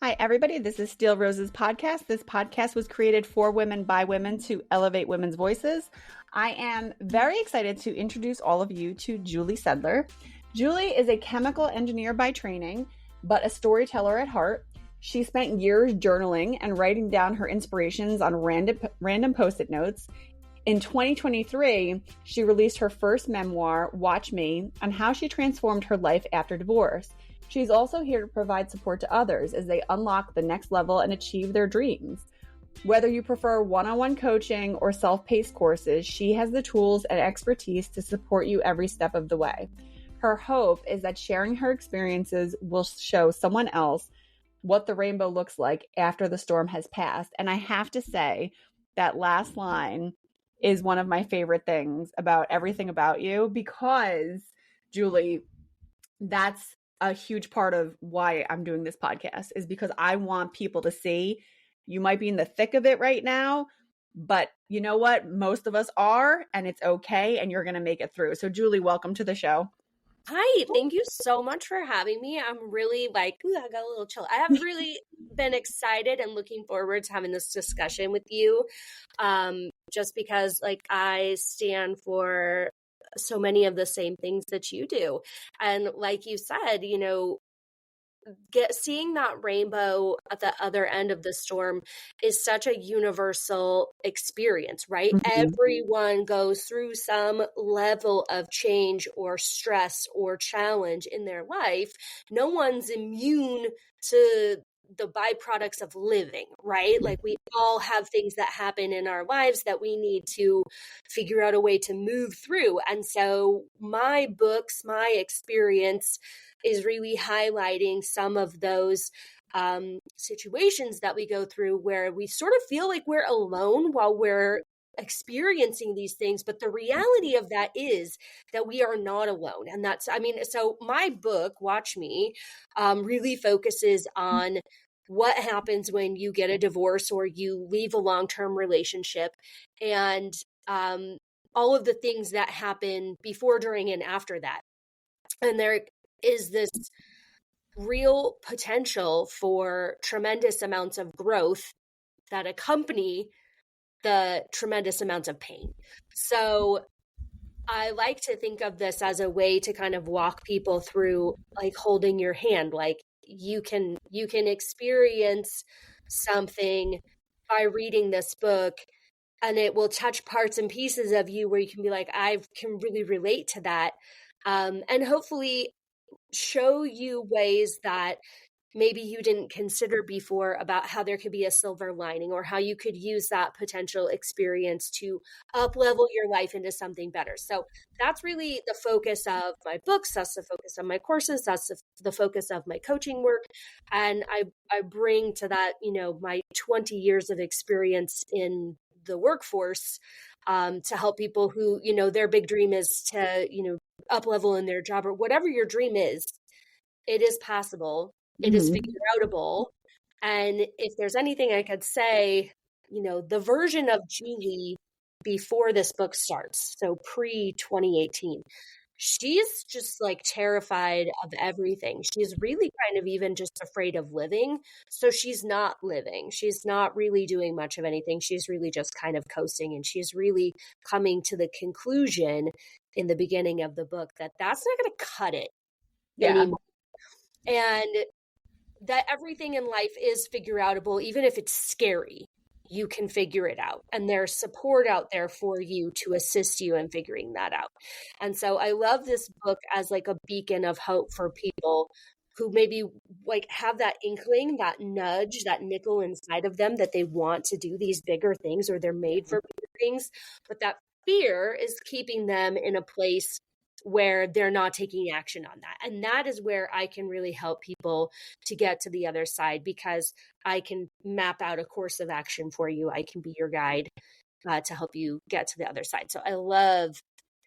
Hi, everybody. This is Steel Rose's podcast. This podcast was created for women by women to elevate women's voices. I am very excited to introduce all of you to Julie Sedler. Julie is a chemical engineer by training, but a storyteller at heart. She spent years journaling and writing down her inspirations on random Post-it notes. In 2023, she released her first memoir, Watch Me, on how she transformed her life after divorce. She's also here to provide support to others as they unlock the next level and achieve their dreams. Whether you prefer one-on-one coaching or self-paced courses, she has the tools and expertise to support you every step of the way. Her hope is that sharing her experiences will show someone else what the rainbow looks like after the storm has passed. And I have to say, that last line is one of my favorite things about everything about you, because, Julie, that's a huge part of why I'm doing this podcast, is because I want people to see you might be in the thick of it right now, but you know what? Most of us are, and it's okay, and you're going to make it through. So Julie, welcome to the show. Hi, thank you so much for having me. I'm really I got a little chill. I have really been excited and looking forward to having this discussion with you. Just because I stand for so many of the same things that you do. And like you said, seeing that rainbow at the other end of the storm is such a universal experience, right? Mm-hmm. Everyone goes through some level of change or stress or challenge in their life. No one's immune to the byproducts of living, right? Like, we all have things that happen in our lives that we need to figure out a way to move through. And so my books, my experience is really highlighting some of those situations that we go through where we sort of feel like we're alone while we're experiencing these things. But the reality of that is that we are not alone. And so my book, Watch Me, really focuses on what happens when you get a divorce or you leave a long-term relationship, and all of the things that happen before, during, and after that. And there is this real potential for tremendous amounts of growth that accompany the tremendous amounts of pain. So I like to think of this as a way to kind of walk people through, holding your hand. You can experience something by reading this book, and it will touch parts and pieces of you where you can be like, I can really relate to that. And hopefully show you ways that maybe you didn't consider before about how there could be a silver lining, or how you could use that potential experience to up-level your life into something better. So that's really the focus of my books. That's the focus of my courses. That's the focus of my coaching work. And I bring to that, my 20 years of experience in the workforce to help people who, their big dream is to, up-level in their job, or whatever your dream is. It is possible. It is figure outable. And if there's anything I could say, the version of Julie before this book starts, so pre-2018, she's just terrified of everything. She's really kind of even just afraid of living. So she's not living. She's not really doing much of anything. She's really just kind of coasting. And she's really coming to the conclusion in the beginning of the book that that's not going to cut it anymore. And that everything in life is figure outable. Even if it's scary, you can figure it out. And there's support out there for you to assist you in figuring that out. And so I love this book as a beacon of hope for people who maybe have that inkling, that nudge, that nickel inside of them that they want to do these bigger things, or they're made for bigger things. But that fear is keeping them in a place where they're not taking action on that. And that is where I can really help people to get to the other side, because I can map out a course of action for you. I can be your guide to help you get to the other side. So I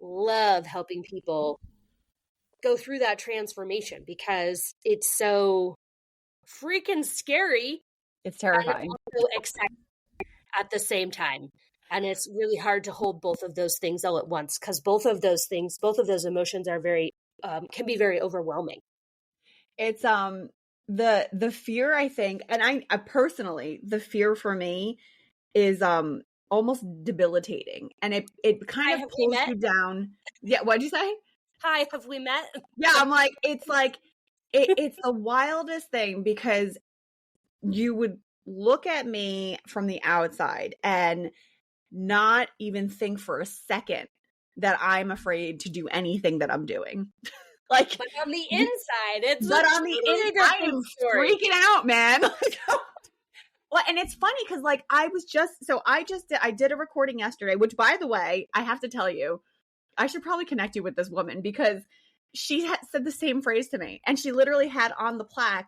love helping people go through that transformation, because it's so freaking scary. It's terrifying. And also exciting at the same time. And it's really hard to hold both of those things all at once, because both of those emotions are can be very overwhelming. It's the fear, I think, and I personally, the fear for me is almost debilitating, and it kind Hi, of have we pulls met? you down. Yeah, what'd you say? Hi, have we met? Yeah, I'm like it's the wildest thing, because you would look at me from the outside and not even think for a second that I'm afraid to do anything that I'm doing. Like, But on the inside, it's a but on the totally I different am story. freaking out, man. Well, and it's funny because like I did a recording yesterday, which, by the way, I have to tell you, I should probably connect you with this woman, because she had said the same phrase to me, and she literally had on a plaque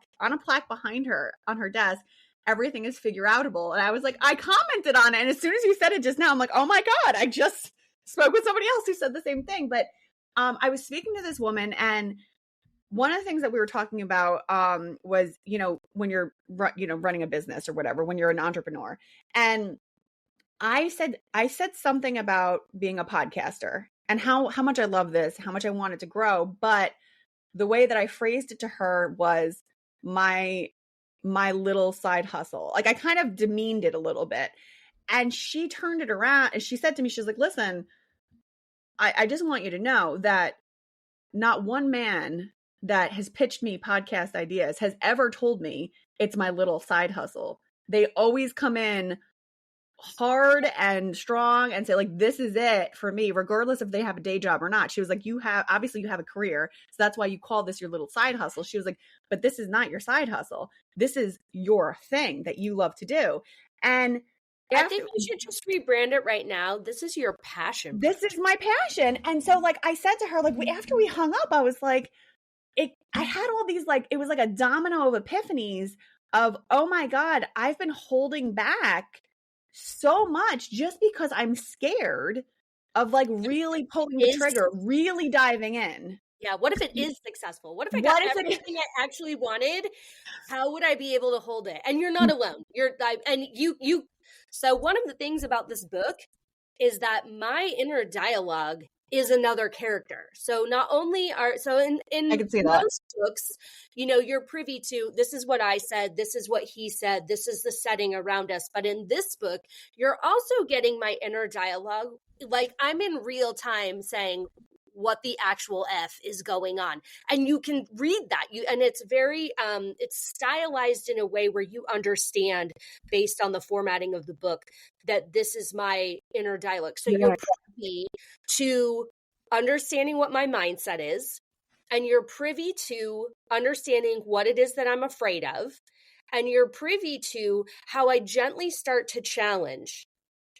behind her on her desk, everything is figure outable. And I was like, I commented on it, and as soon as you said it just now, I'm like, oh my God, I just spoke with somebody else who said the same thing. But I was speaking to this woman, and one of the things that we were talking about was, when you're running a business or whatever, when you're an entrepreneur. And I said something about being a podcaster and how much I love this, how much I want it to grow. But the way that I phrased it to her was my little side hustle. Like, I kind of demeaned it a little bit. And she turned it around and she said to me, she's like, listen, I just want you to know that not one man that has pitched me podcast ideas has ever told me it's my little side hustle. They always come in hard and strong and say, like, this is it for me, regardless if they have a day job or not. She was like, obviously you have a career, so that's why you call this your little side hustle. She was like, but this is not your side hustle. This is your thing that you love to do. And I think you should just rebrand it right now. This is your passion. This is my passion. And so, like, I said to her, like, after we hung up, I was like, I had all these, like, it was like a domino of epiphanies of, oh my God, I've been holding back so much just because I'm scared of, like, really pulling the trigger, really diving in. Yeah. What if it is successful? What if I got everything I actually wanted? How would I be able to hold it? And you're not alone. So one of the things about this book is that my inner dialogue is another character. So not only in I can see most books, you're privy to, this is what I said, this is what he said, this is the setting around us. But in this book, you're also getting my inner dialogue. Like, I'm in real time saying what the actual F is going on. And you can read that. And it's very, it's stylized in a way where you understand, based on the formatting of the book, that this is my inner dialogue. So you're privy to understanding what my mindset is, and you're privy to understanding what it is that I'm afraid of, and you're privy to how I gently start to challenge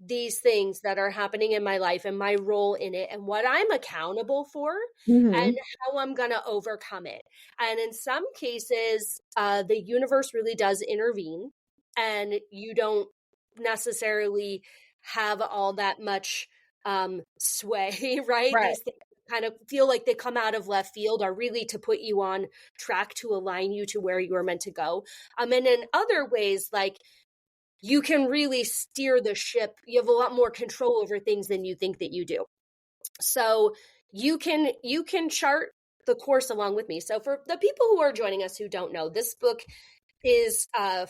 these things that are happening in my life and my role in it and what I'm accountable for, and how I'm going to overcome it. And in some cases, the universe really does intervene, and you don't necessarily have all that much sway, right? These things kind of feel like they come out of left field, are really to put you on track, to align you to where you are meant to go. And in other ways, like, you can really steer the ship. You have a lot more control over things than you think that you do. So you can chart the course along with me. So for the people who are joining us who don't know, this book is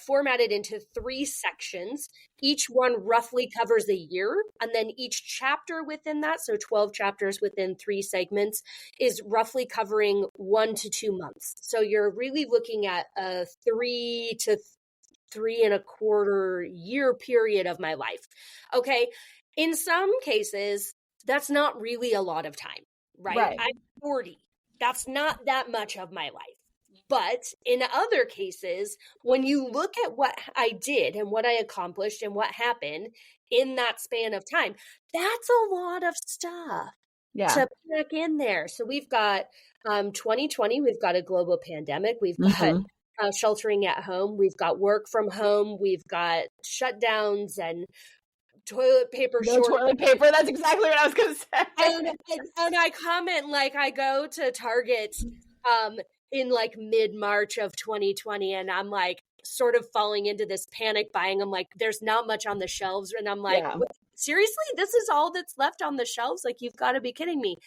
formatted into 3 sections. Each one roughly covers a year. And then each chapter within that, so 12 chapters within 3 segments, is roughly covering 1 to 2 months. So you're really looking at a 3 to 3.25 year period of my life. Okay. In some cases, that's not really a lot of time, right? I'm 40. That's not that much of my life. But in other cases, when you look at what I did and what I accomplished and what happened in that span of time, that's a lot of stuff to pack in there. So we've got 2020, we've got a global pandemic, we've got sheltering at home, we've got work from home, we've got shutdowns and toilet paper shortage. Toilet paper, that's exactly what I was going to say. And I comment, like, I go to Target in like mid-March of 2020, and I'm like sort of falling into this panic buying. I'm like, there's not much on the shelves. And I'm like, seriously, this is all that's left on the shelves? Like, you've got to be kidding me.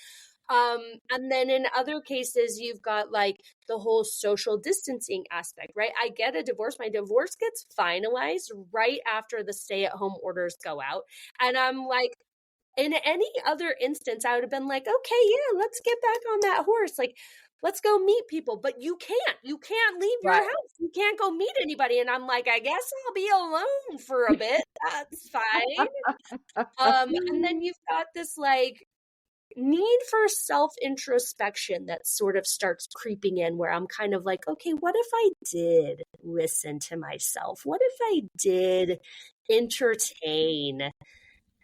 And then in other cases, you've got like the whole social distancing aspect, right? I get a divorce. My divorce gets finalized right after the stay-at-home orders go out. And I'm like, in any other instance, I would have been like, okay, yeah, let's get back on that horse. Like, let's go meet people. But you can't leave your house. You can't go meet anybody. And I'm like, I guess I'll be alone for a bit. That's fine. And then you've got this like need for self-introspection that sort of starts creeping in, where I'm kind of like, okay, what if I did listen to myself? What if I did entertain,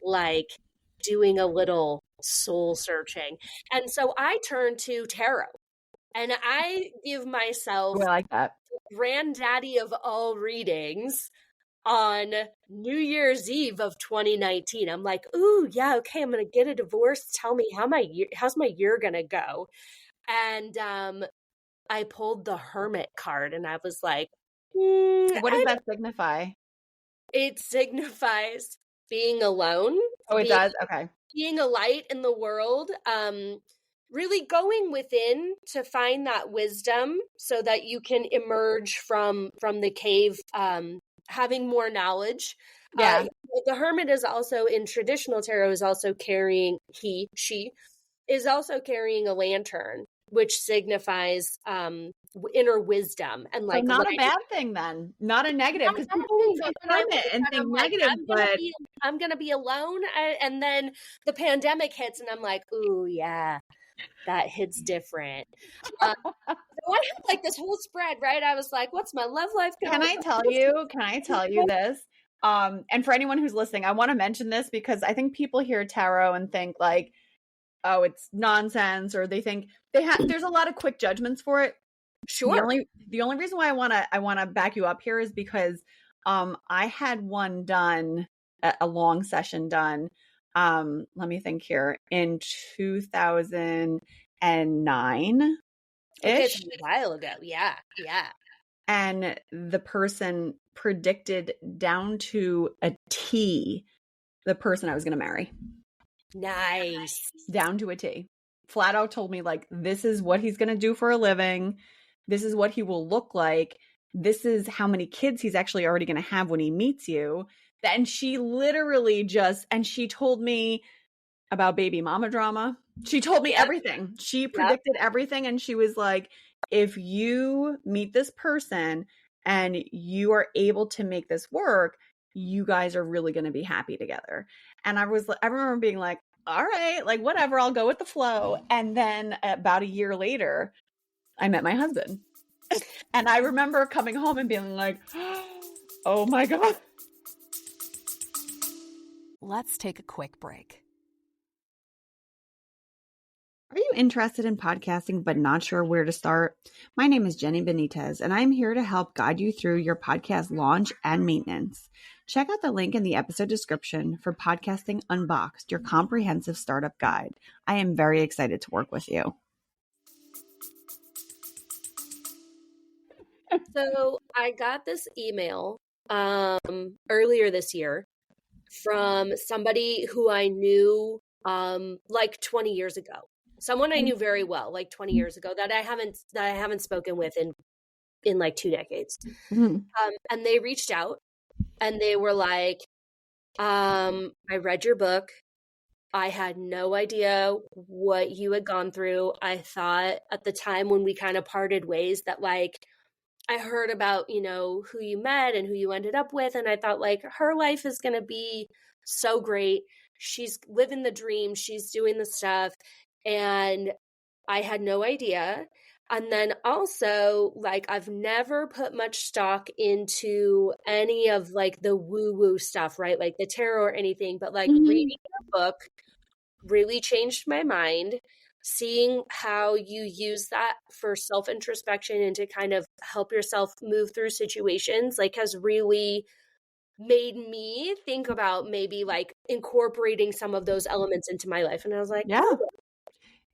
like, doing a little soul searching? And so I turn to tarot, and I give myself I like that. granddaddy of all readings on New Year's Eve of 2019. I'm like, ooh, yeah, okay, I'm gonna get a divorce. Tell me how's my year gonna go? And I pulled the Hermit card, and I was like, What does that signify? It signifies being alone. Oh, it does? Okay. Being a light in the world. Really going within to find that wisdom so that you can emerge from the cave, having more knowledge. Yeah. The hermit is also, in traditional tarot, is also carrying, she is also carrying a lantern, which signifies inner wisdom. And like, so not a bad thing then, not a negative, because people think hermit and think negative, but I'm going to be alone. And then the pandemic hits and I'm like, ooh, yeah, that hits different. So I had like this whole spread, right? I was like, what's my love life going? Can I tell you this? And for anyone who's listening, I want to mention this because I think people hear tarot and think like, oh, it's nonsense, or they think there's a lot of quick judgments for it. Sure. The only reason why I want to back you up here is because I had one done, a long session done. Let me think here, in 2009. It's a while ago. Yeah. And the person predicted down to a T the person I was going to marry. Nice. Down to a T. Flat out told me, like, this is what he's going to do for a living. This is what he will look like. This is how many kids he's actually already going to have when he meets you. And she literally and she told me about baby mama drama. She told me everything. She predicted everything. And she was like, if you meet this person and you are able to make this work, you guys are really going to be happy together. And I remember being like, all right, like whatever, I'll go with the flow. And then about a year later, I met my husband. And I remember coming home and being like, oh my God. Let's take a quick break. Are you interested in podcasting but not sure where to start? My name is Jenny Benitez, and I'm here to help guide you through your podcast launch and maintenance. Check out the link in the episode description for Podcasting Unboxed, your comprehensive startup guide. I am very excited to work with you. So I got this email earlier this year from somebody who I knew like 20 years ago. Someone I knew very well, like 20 years ago, that I haven't spoken with in like 2 decades. Mm-hmm. And they reached out and they were like, I read your book. I had no idea what you had gone through. I thought at the time when we kind of parted ways that like, I heard about, who you met and who you ended up with. And I thought like her life is going to be so great. She's living the dream. She's doing the stuff. And I had no idea. And then also, like, I've never put much stock into any of like the woo-woo stuff, right? Like the tarot or anything, but like reading your book really changed my mind. Seeing how you use that for self-introspection and to kind of help yourself move through situations, like, has really made me think about maybe like incorporating some of those elements into my life. And I was like, yeah,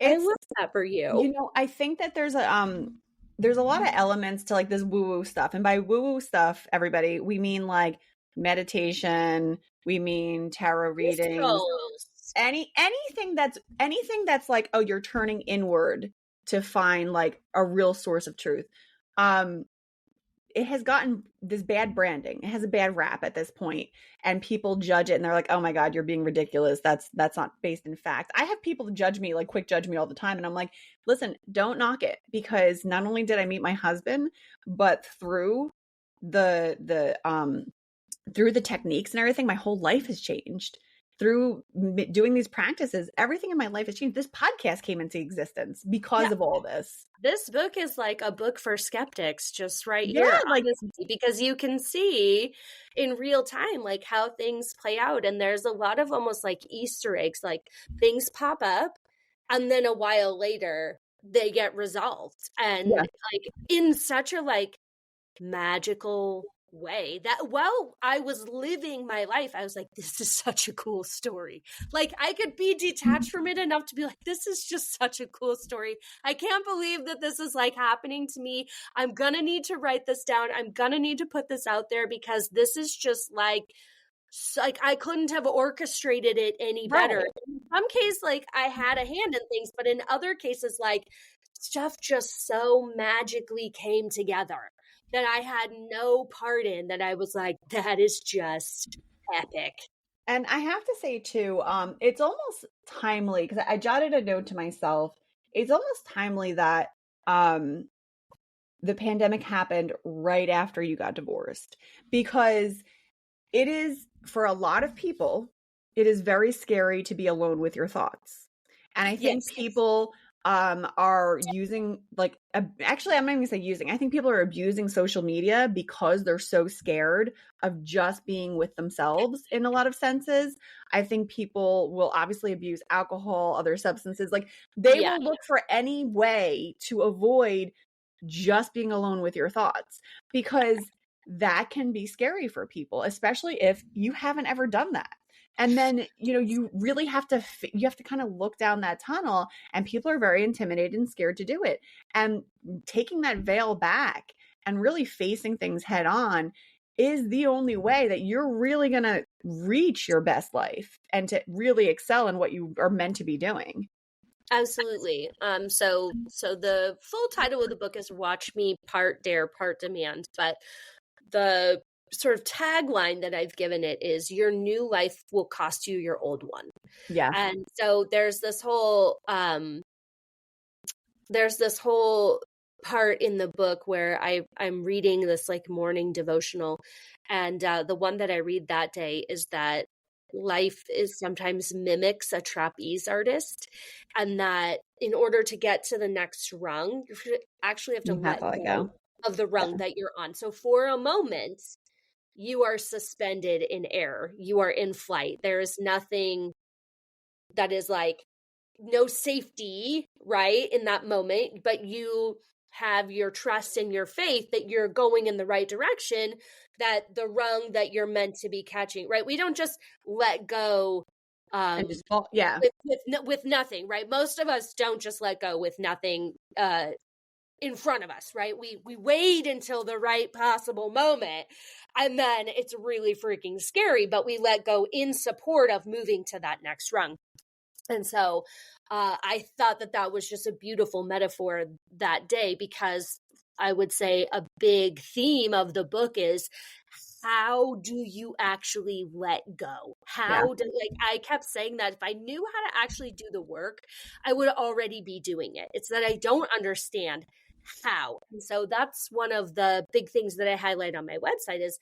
I love that for you. I think that there's a lot of elements to like this woo-woo stuff. And by woo-woo stuff, everybody, we mean like meditation, we mean tarot readings. anything that's like, oh, you're turning inward to find like a real source of truth. It has gotten this bad branding. It has a bad rap at this point, and people judge it and they're like, oh my God, you're being ridiculous. That's not based in fact. I have people judge me, like quick judge me all the time. And I'm like, listen, don't knock it, because not only did I meet my husband, but through the techniques and everything, my whole life has changed. Through doing these practices, everything in my life has changed. This podcast came into existence because of all this. This book is like a book for skeptics, just right Yeah, here, like honestly, because you can see in real time like how things play out, and there's a lot of almost like Easter eggs, like things pop up and then a while later they get resolved, and like in such a like magical way that while I was living my life, I was like, this is such a cool story. Like I could be detached from it enough to be like, this is just such a cool story. I can't believe that this is like happening to me. I'm gonna need to write this down. I'm gonna need to put this out there, because this is just like I couldn't have orchestrated it any better. Right. In some cases, like I had a hand in things, but in other cases, like stuff just so magically came together that I had no part in, that I was like, that is just epic. And I have to say too, it's almost timely, because I jotted a note to myself. It's almost timely that the pandemic happened right after you got divorced, because it is, for a lot of people, it is very scary to be alone with your thoughts. And I think people are using, like, actually, I'm not even gonna say using. I think people are abusing social media because they're so scared of just being with themselves in a lot of senses. I think people will obviously abuse alcohol, other substances. Like they will look for any way to avoid just being alone with your thoughts, because that can be scary for people, especially if you haven't ever done that. And then, you really have to kind of look down that tunnel, and people are very intimidated and scared to do it. And taking that veil back and really facing things head on is the only way that you're really going to reach your best life and to really excel in what you are meant to be doing. Absolutely. So the full title of the book is Watch Me, Part Dare, Part Demand. But the sort of tagline that I've given it is, your new life will cost you your old one. Yeah. And so there's this whole part in the book where I'm reading this like morning devotional. And the one that I read that day is that life is sometimes mimics a trapeze artist, and that in order to get to the next rung, you actually have to let go of the rung that you're on. So for a moment, you are suspended in air. You are in flight. There is nothing that is like, no safety, right, in that moment, but you have your trust and your faith that you're going in the right direction, that the rung that you're meant to be catching, right? We don't just let go and just fall, with nothing, right? Most of us don't just let go with nothing in front of us, right? We wait until the right possible moment, and then it's really freaking scary, but we let go in support of moving to that next rung. And so I thought that was just a beautiful metaphor that day, because I would say a big theme of the book is, how do you actually let go? I kept saying that if I knew how to actually do the work, I would already be doing it. It's that I don't understand how. And so that's one of the big things that I highlight on my website is,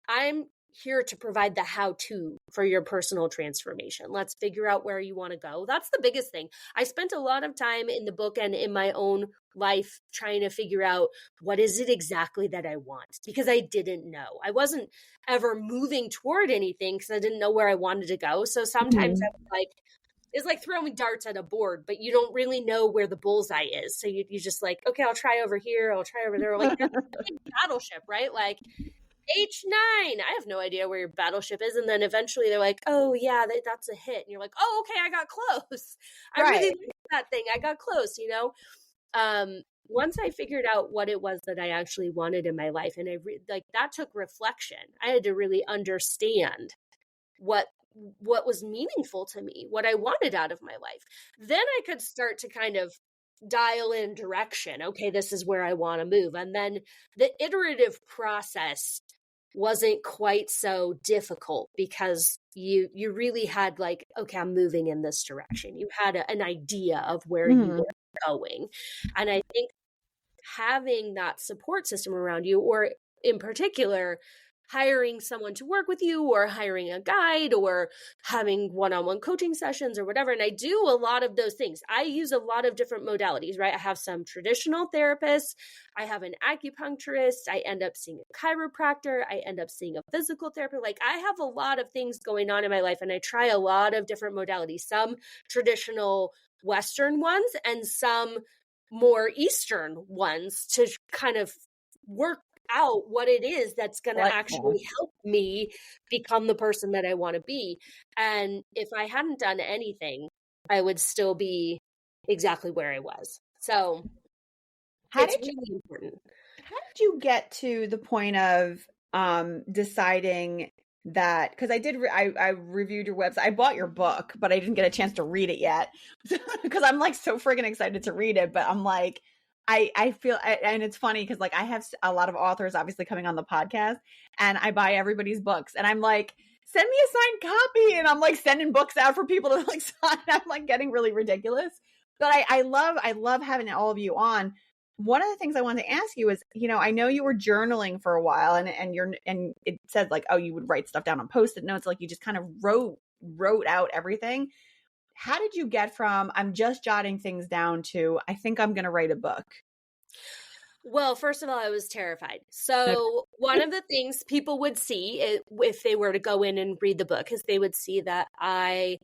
I'm here to provide the how-to for your personal transformation. Let's figure out where you want to go. That's the biggest thing. I spent a lot of time in the book and in my own life trying to figure out, what is it exactly that I want? Because I didn't know. I wasn't ever moving toward anything because I didn't know where I wanted to go. So sometimes I was like, it's like throwing darts at a board, but you don't really know where the bullseye is. So you just like, okay, I'll try over here. I'll try over there. Like that's a big battleship, right? Like H9, I have no idea where your battleship is. And then eventually they're like, oh yeah, that's a hit. And you're like, oh, okay, I got close. I really like that thing. I got close, Once I figured out what it was that I actually wanted in my life, and that took reflection. I had to really understand what what was meaningful to me, what I wanted out of my life. Then I could start to kind of dial in direction. Okay, this is where I want to move. And then the iterative process wasn't quite so difficult because you really had like, okay, I'm moving in this direction. You had an idea of where you were going. And I think having that support system around you, or in particular, hiring someone to work with you, or hiring a guide, or having one-on-one coaching sessions or whatever. And I do a lot of those things. I use a lot of different modalities, right? I have some traditional therapists. I have an acupuncturist. I end up seeing a chiropractor. I end up seeing a physical therapist. Like, I have a lot of things going on in my life, and I try a lot of different modalities, some traditional Western ones and some more Eastern ones, to kind of work out what it is that's going to actually help me become the person that I want to be. And if I hadn't done anything, I would still be exactly where I was. So it's really important. How did you get to the point of deciding that? Because I reviewed your website. I bought your book, but I didn't get a chance to read it yet because I'm like so friggin' excited to read it. But I'm like, I feel, and it's funny because like I have a lot of authors obviously coming on the podcast, and I buy everybody's books, and I'm like, send me a signed copy, and I'm like sending books out for people to like sign. I'm like getting really ridiculous, but I love having all of you on. One of the things I wanted to ask you is, you know, I know you were journaling for a while, and it said like, oh, you would write stuff down on Post-it notes, like you just kind of wrote out everything. How did you get from I'm just jotting things down to I think I'm going to write a book? Well, first of all, I was terrified. So one of the things people would see if they were to go in and read the book is they would see that I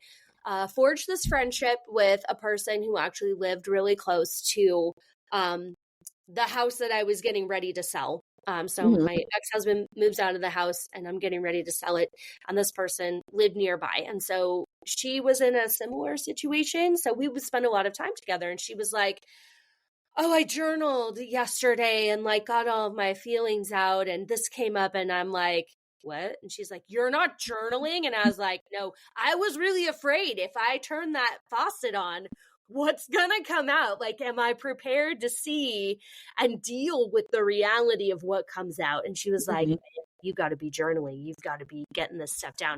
forged this friendship with a person who actually lived really close to the house that I was getting ready to sell. So my ex-husband moves out of the house and I'm getting ready to sell it. And this person lived nearby. And so she was in a similar situation. So we would spend a lot of time together. And she was like, oh, I journaled yesterday and like got all of my feelings out. And this came up and I'm like, what? And she's like, you're not journaling? And I was like, no, I was really afraid if I turn that faucet on, what's gonna come out? Like, am I prepared to see and deal with the reality of what comes out? And she was like, you got to be journaling. You've got to be getting this stuff down.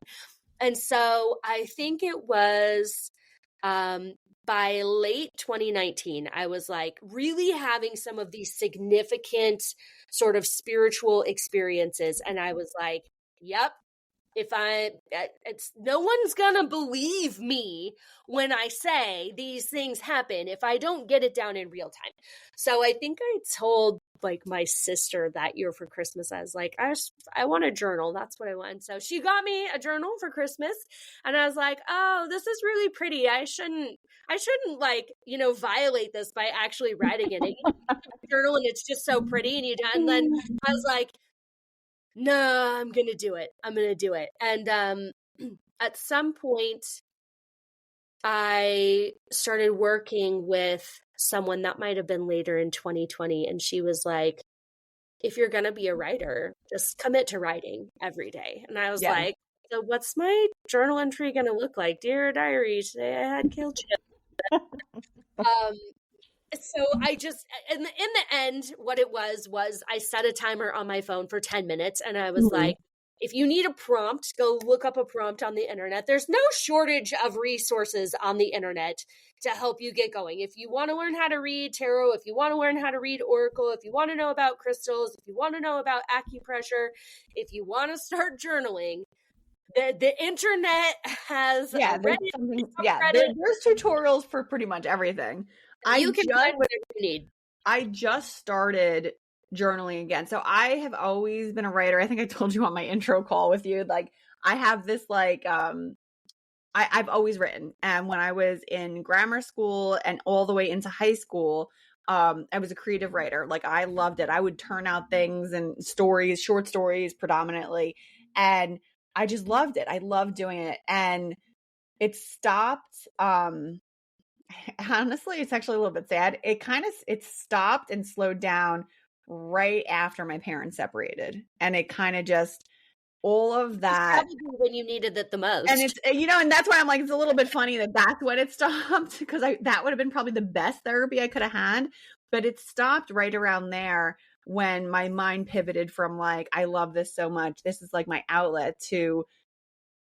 And so I think it was by late 2019, I was like really having some of these significant sort of spiritual experiences. And I was like, yep, it's no one's gonna believe me when I say these things happen if I don't get it down in real time. So I think I told like my sister that year for Christmas, I was like, I want a journal. That's what I want. So she got me a journal for Christmas, and I was like, oh, this is really pretty. I shouldn't like, you know, violate this by actually writing in it. You know, journal and it's just so pretty, and then I was like, no, I'm going to do it. I'm going to do it. And at some point, I started working with someone that might have been later in 2020. And she was like, if you're going to be a writer, just commit to writing every day. And I was like, so what's my journal entry going to look like? Dear diary, today I had killed Chip. So I just, in the end, what it was I set a timer on my phone for 10 minutes. And I was like, if you need a prompt, go look up a prompt on the internet. There's no shortage of resources on the internet to help you get going. If you want to learn how to read tarot, if you want to learn how to read oracle, if you want to know about crystals, if you want to know about acupressure, if you want to start journaling, the internet has there's tutorials for pretty much everything. You can find whatever you need. I just started journaling again. So I have always been a writer. I think I told you on my intro call with you, like I have this like, I've always written. And when I was in grammar school and all the way into high school, I was a creative writer. Like I loved it. I would turn out things and stories, short stories predominantly. And I just loved it. I loved doing it. And it stopped. Honestly, it's actually a little bit sad. It stopped and slowed down right after my parents separated. And it kind of just, all of that. Probably when you needed it the most. And it's, and that's why I'm like, it's a little bit funny that that's when it stopped, because that would have been probably the best therapy I could have had. But it stopped right around there when my mind pivoted from like, I love this so much, this is like my outlet, to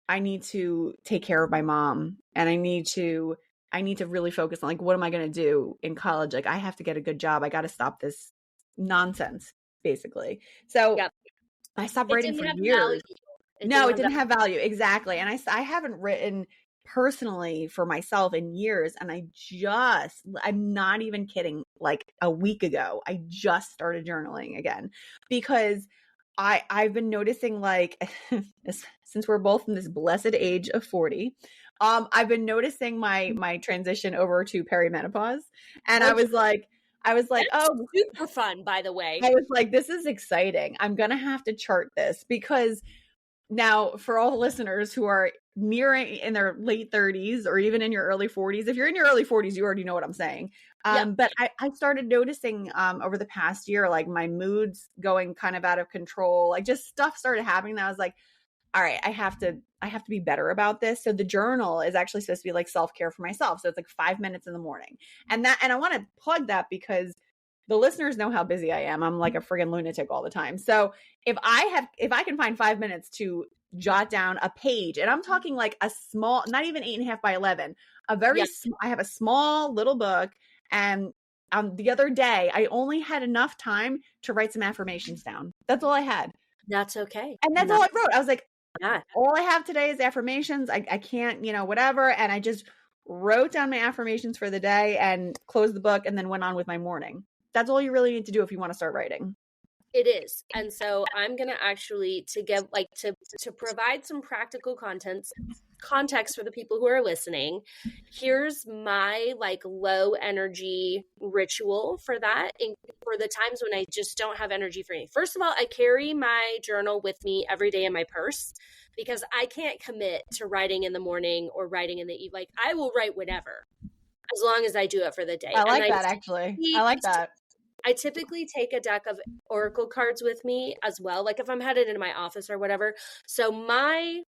I need to take care of my mom, and I need to really focus on like, what am I going to do in college? Like, I have to get a good job. I got to stop this nonsense, basically. So Yep. I stopped It writing didn't for have years. value. No, it didn't have value. Exactly. And I haven't written personally for myself in years. And I'm not even kidding. Like a week ago, I just started journaling again, because I've been noticing, like, since we're both in this blessed age of 40, I've been noticing my transition over to perimenopause. And I was like, That's oh, super fun, by the way. I was like, this is exciting. I'm going to have to chart this, because now, for all the listeners who are nearing in their late 30s or even in your early 40s, if you're in your early 40s, you already know what I'm saying. But I started noticing over the past year, like my moods going kind of out of control, like just stuff started happening that I was like, all right, I have to be better about this. So the journal is actually supposed to be like self-care for myself. So it's like 5 minutes in the morning. And I want to plug that, because the listeners know how busy I am. I'm like a friggin' lunatic all the time. So if I can find 5 minutes to jot down a page, and I'm talking like a small, not even 8.5 by 11, I have a small little book. And the other day, I only had enough time to write some affirmations down. That's all I had. That's okay. And that's all I wrote. I was like, yeah. All I have today is affirmations. I can't, whatever. And I just wrote down my affirmations for the day and closed the book, and then went on with my morning. That's all you really need to do if you want to start writing. It is. And so I'm going to actually, to provide some practical context for the people who are listening, here's my like low energy ritual for that, and for the times when I just don't have energy for anything. First of all, I carry my journal with me every day in my purse, because I can't commit to writing in the morning or writing in the evening. Like, I will write whatever, as long as I do it for the day. I like that, actually. I like that. I typically take a deck of oracle cards with me as well, like if I'm headed into my office or whatever. So my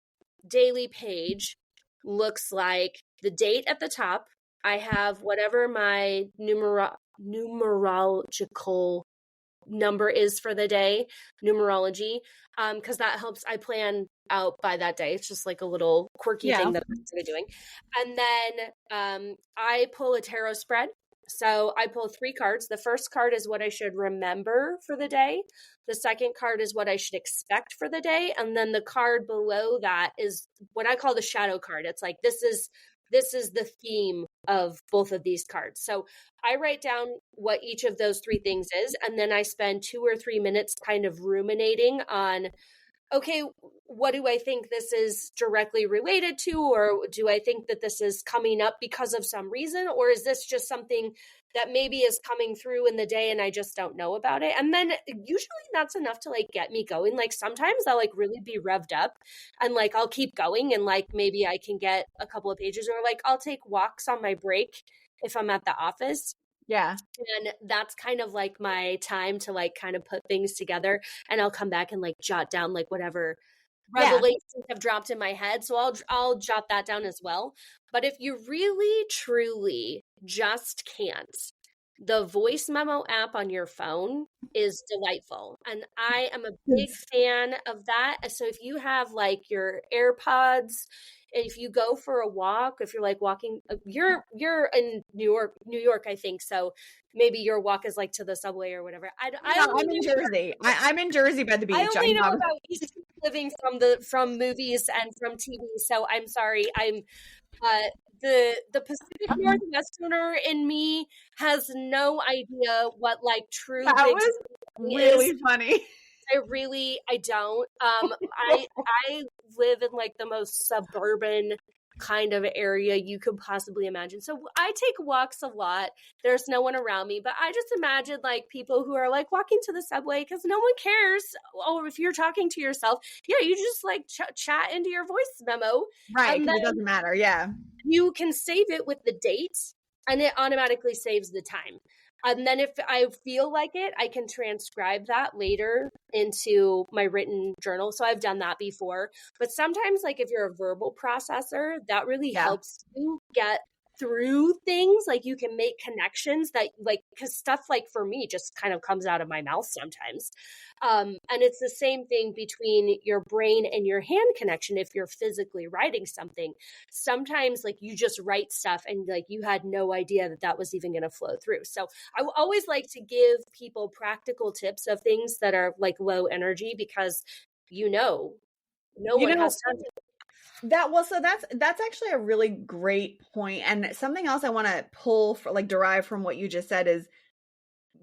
daily page looks like the date at the top. I have whatever my numerological number is for the day, numerology, because that helps. I plan out by that day. It's just like a little quirky thing that I'm sort of doing. And then I pull a tarot spread. So I pull 3 cards. The first card is what I should remember for the day. The second card is what I should expect for the day. And then the card below that is what I call the shadow card. It's like, this is the theme of both of these cards. So I write down what each of those 3 things is. And then I spend 2 or 3 minutes kind of ruminating on, okay, what do I think this is directly related to? Or do I think that this is coming up because of some reason? Or is this just something that maybe is coming through in the day and I just don't know about it? And then usually that's enough to like get me going. Like sometimes I'll like really be revved up and like I'll keep going, and like maybe I can get a couple of pages, or like I'll take walks on my break if I'm at the office. Yeah. And that's kind of like my time to like kind of put things together, and I'll come back and like jot down like whatever revelations have dropped in my head. So I'll jot that down as well. But if you really truly just can't, the voice memo app on your phone is delightful. And I am a big fan of that. So if you have like your AirPods, if you go for a walk, if you're like walking, you're in New York, I think. So maybe your walk is like to the subway or whatever. I'm in Jersey. I'm in Jersey by the beach. I only know about East Coast living from movies and from TV. So I'm sorry. I'm the Pacific Northwesterner in me has no idea what like true. That was really funny. I don't. I live in like the most suburban kind of area you could possibly imagine. So I take walks a lot. There's no one around me, but I just imagine like people who are like walking to the subway, because no one cares. Or if you're talking to yourself, you just like chat into your voice memo. Right. Because it doesn't matter. Yeah. You can save it with the date, and it automatically saves the time. And then if I feel like it, I can transcribe that later into my written journal. So I've done that before. But sometimes, like if you're a verbal processor, that really Yeah. helps you get through things. Like you can make connections that like, because stuff like for me just kind of comes out of my mouth sometimes. And it's the same thing between your brain and your hand connection. If you're physically writing something, sometimes like you just write stuff and like you had no idea that that was even going to flow through. So I always like to give people practical tips of things that are like low energy because no one has time to. So that's actually a really great point. And something else I want to pull for, like, derive from what you just said is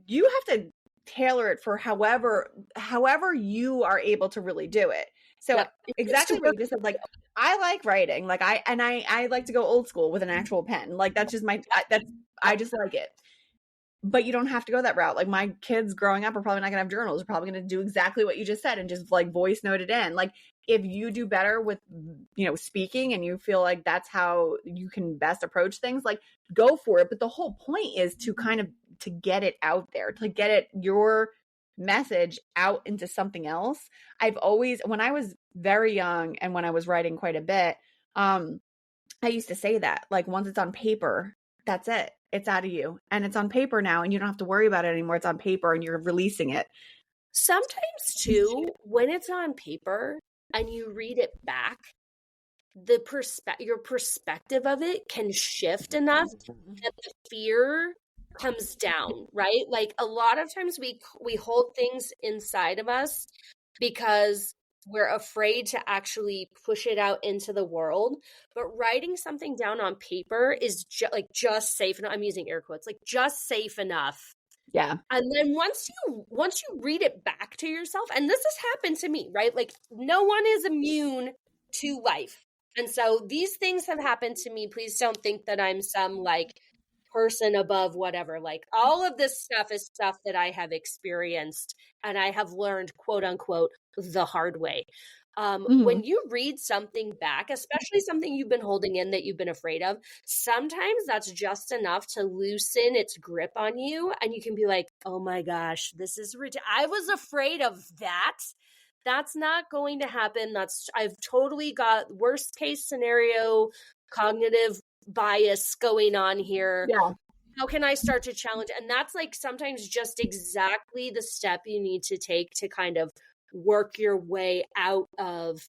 you have to tailor it for however you are able to really do it. So exactly what you just said, like I like writing, like I like to go old school with an actual pen. Like that's just I just like it. But you don't have to go that route. Like my kids growing up are probably not gonna have journals. They're probably gonna do exactly what you just said and just like voice note it in. Like if you do better with, speaking and you feel like that's how you can best approach things, like go for it. But the whole point is to kind of to get it out there, to get your message out into something else. I've always, when I was very young and when I was writing quite a bit, I used to say that, like, once it's on paper, that's it. It's out of you and it's on paper now and you don't have to worry about it anymore. It's on paper and you're releasing it. Sometimes too, when it's on paper and you read it back, your perspective of it can shift enough that the fear comes down, right? Like a lot of times we hold things inside of us because we're afraid to actually push it out into the world. But writing something down on paper is just safe enough. I'm using air quotes, like just safe enough. Yeah. And then once you read it back to yourself, and this has happened to me, right? Like no one is immune to life. And so these things have happened to me. Please don't think that I'm some like person above whatever. Like all of this stuff is stuff that I have experienced and I have learned, quote unquote, the hard way. When you read something back, especially something you've been holding in that you've been afraid of, sometimes that's just enough to loosen its grip on you. And you can be like, oh my gosh, this is ridiculous. I was afraid of that. That's not going to happen. I've totally got worst case scenario cognitive bias going on here. Yeah. How can I start to challenge? And that's like sometimes just exactly the step you need to take to kind of work your way out of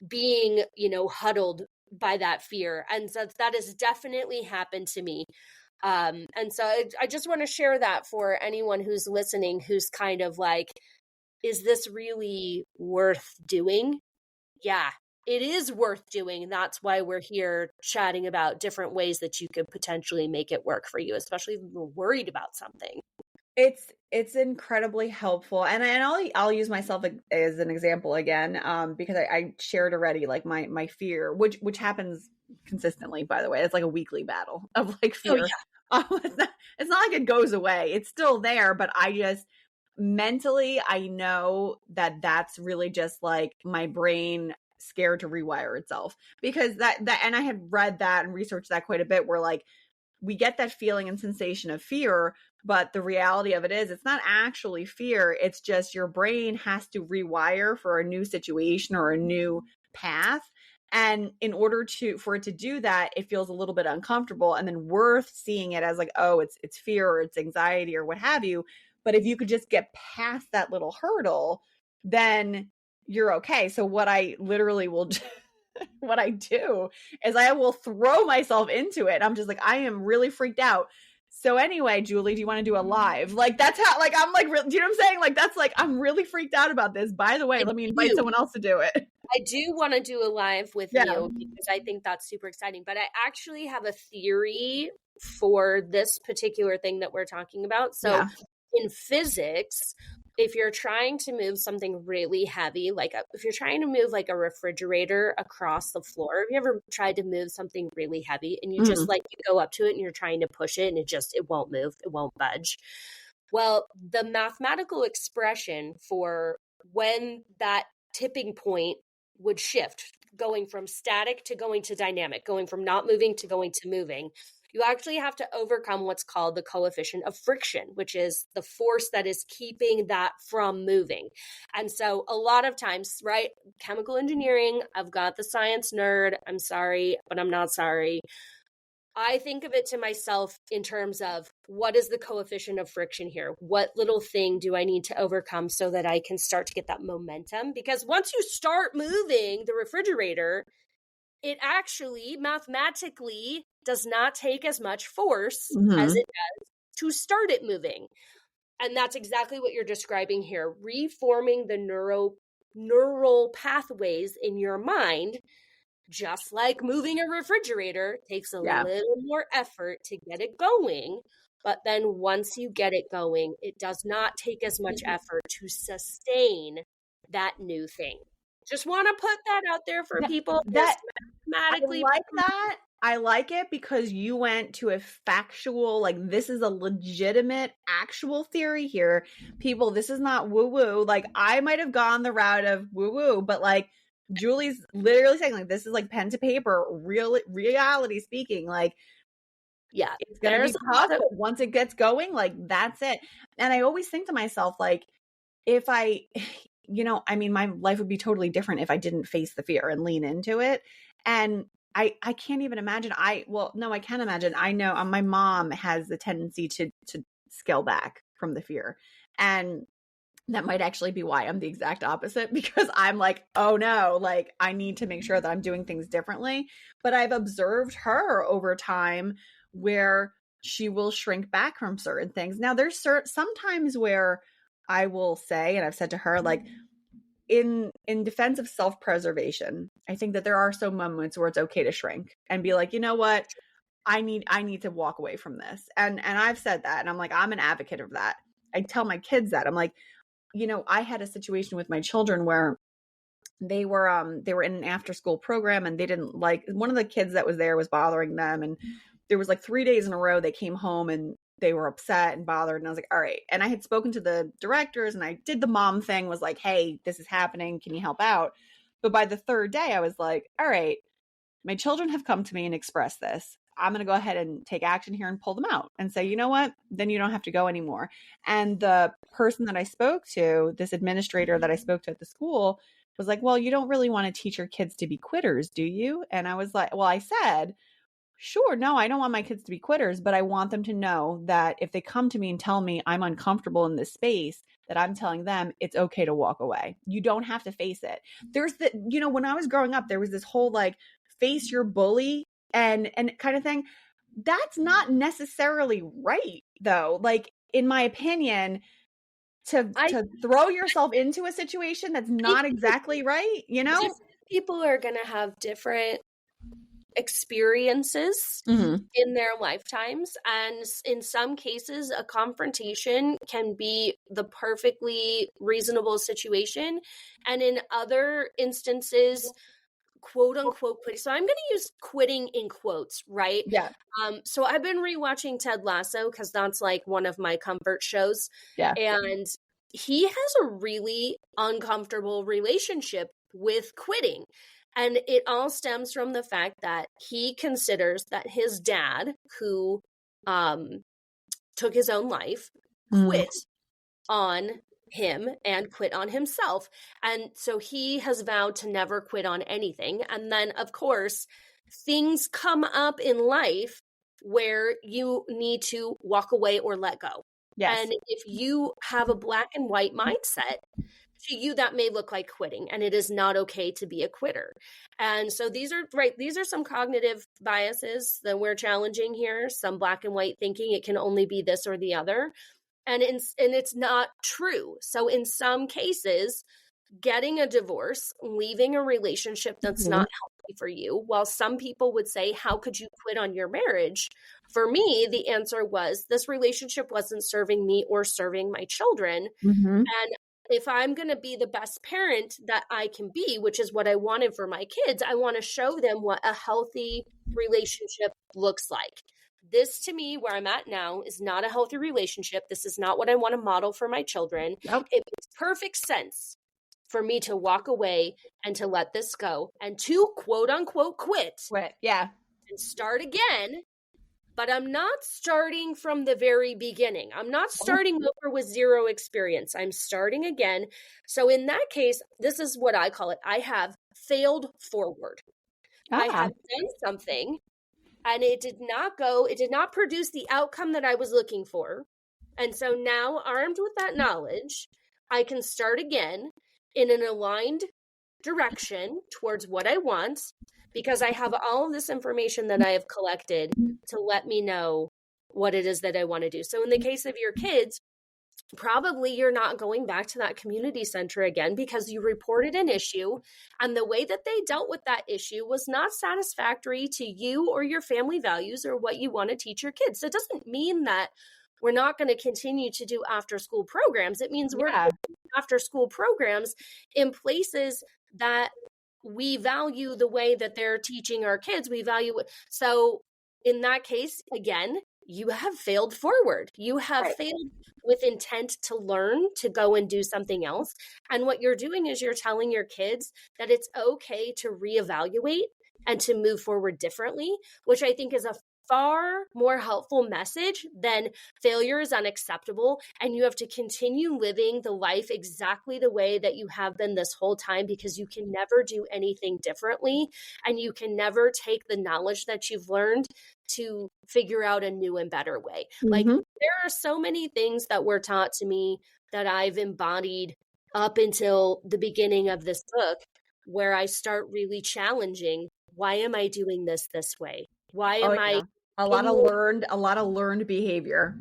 being, huddled by that fear. And so that has definitely happened to me. And so I just want to share that for anyone who's listening, who's kind of like, is this really worth doing? Yeah, it is worth doing. That's why we're here chatting about different ways that you could potentially make it work for you, especially if you're worried about something. It's incredibly helpful. And I'll use myself as an example again, because I shared already, like my fear, which happens consistently, by the way. It's like a weekly battle of like fear. Oh, yeah. It's not like it goes away. It's still there, but I just mentally, I know that that's really just like my brain scared to rewire itself, because that and I had read that and researched that quite a bit, where like we get that feeling and sensation of fear, but the reality of it is it's not actually fear. It's just your brain has to rewire for a new situation or a new path. And in order for it to do that, it feels a little bit uncomfortable, and then worth seeing it as like, oh, it's fear or it's anxiety or what have you. But if you could just get past that little hurdle, then you're okay. So what I literally will do, what I do is I will throw myself into it. I'm just like, I am really freaked out. So anyway, Julie, do you want to do a live? Like that's how, like, I'm like, do you know what I'm saying? Like, that's like, I'm really freaked out about this. By the way, let me invite someone else to do it. I do want to do a live with you because I think that's super exciting. But I actually have a theory for this particular thing that we're talking about. So in physics, if you're trying to move something really heavy, like if you're trying to move like a refrigerator across the floor, have you ever tried to move something really heavy and you just like you go up to it and you're trying to push it and it won't move, it won't budge? Well, the mathematical expression for when that tipping point would shift, going from static to going to dynamic, going from not moving to going to moving, You actually have to overcome what's called the coefficient of friction, which is the force that is keeping that from moving. And so a lot of times, right, chemical engineering, I've got the science nerd. I'm sorry, but I'm not sorry. I think of it to myself in terms of what is the coefficient of friction here? What little thing do I need to overcome so that I can start to get that momentum? Because once you start moving the refrigerator, it actually mathematically does not take as much force as it does to start it moving. And that's exactly what you're describing here. Reforming the neural pathways in your mind, just like moving a refrigerator, takes a little more effort to get it going. But then once you get it going, it does not take as much effort to sustain that new thing. Just want to put that out there for people. That mathematically, I like that. I like it because you went to a factual, like, this is a legitimate, actual theory here. People, this is not woo-woo. Like, I might have gone the route of woo-woo, but like, Julie's literally saying, like, this is like pen to paper, reality speaking. Like, yeah, it's going to be tough, but once it gets going, like, that's it. And I always think to myself, like, if I, I mean, my life would be totally different if I didn't face the fear and lean into it. And I can't even imagine. I can imagine. I know my mom has the tendency to scale back from the fear. And that might actually be why I'm the exact opposite, because I'm like, oh no, like, I need to make sure that I'm doing things differently. But I've observed her over time where she will shrink back from certain things. Now, there's sometimes where I will say, and I've said to her, like, in defense of self-preservation, I think that there are some moments where it's okay to shrink and be like, you know what, I need to walk away from this. And I've said that, and I'm like, I'm an advocate of that. I tell my kids that. I'm like, I had a situation with my children where they were in an after school program, and they didn't like, one of the kids that was there was bothering them. And there was like 3 days in a row they came home and they were upset and bothered. And I was like, all right. And I had spoken to the directors, and I did the mom thing, was like, hey, this is happening. Can you help out? But by the third day, I was like, all right, my children have come to me and expressed this. I'm going to go ahead and take action here and pull them out and say, you know what, then you don't have to go anymore. And the person that I spoke to, this administrator that I spoke to at the school, was like, well, you don't really want to teach your kids to be quitters, do you? And I was like, well, I said, sure, no, I don't want my kids to be quitters, but I want them to know that if they come to me and tell me I'm uncomfortable in this space, that I'm telling them it's okay to walk away. You don't have to face it. There's when I was growing up, there was this whole like face your bully and kind of thing. That's not necessarily right, though. Like, in my opinion, to throw yourself into a situation that's not exactly right, People are going to have different experiences in their lifetimes, and in some cases a confrontation can be the perfectly reasonable situation, and in other instances, quote unquote quitting. So I'm going to use quitting in quotes, right? Yeah. So I've been rewatching Ted Lasso because that's like one of my comfort shows. Yeah. And he has a really uncomfortable relationship with quitting. And it all stems from the fact that he considers that his dad, who took his own life, quit on him and quit on himself. And so he has vowed to never quit on anything. And then, of course, things come up in life where you need to walk away or let go. Yes. And if you have a black and white mindset, to you, that may look like quitting, and it is not okay to be a quitter. And so these are some cognitive biases that we're challenging here, some black and white thinking. It can only be this or the other. And it's not true. So in some cases, getting a divorce, leaving a relationship that's not healthy for you, while some people would say, how could you quit on your marriage? For me, the answer was, this relationship wasn't serving me or serving my children. And if I'm going to be the best parent that I can be, which is what I wanted for my kids, I want to show them what a healthy relationship looks like. This, to me, where I'm at now, is not a healthy relationship. This is not what I want to model for my children. Nope. It makes perfect sense for me to walk away and to let this go and to quote unquote quit. Yeah. And start again but I'm not starting from the very beginning. I'm not starting over with zero experience. I'm starting again. So in that case, this is what I call it. I have failed forward. I have done something and it did not produce the outcome that I was looking for. And so now, armed with that knowledge, I can start again in an aligned direction towards what I want, because I have all of this information that I have collected to let me know what it is that I want to do. So in the case of your kids, probably you're not going back to that community center again because you reported an issue, and the way that they dealt with that issue was not satisfactory to you or your family values or what you want to teach your kids. So it doesn't mean that we're not going to continue to do after school programs. It means we're doing after school programs in places that we value the way that they're teaching our kids. We value it. So in that case, again, you have failed forward. You have failed with intent to learn, to go and do something else. And what you're doing is you're telling your kids that it's okay to reevaluate and to move forward differently, which I think is a far more helpful message than failure is unacceptable and you have to continue living the life exactly the way that you have been this whole time, because you can never do anything differently and you can never take the knowledge that you've learned to figure out a new and better way. Like there are so many things that were taught to me that I've embodied up until the beginning of this book, where I start really challenging, why am I doing this way? Why am I a lot of learned behavior?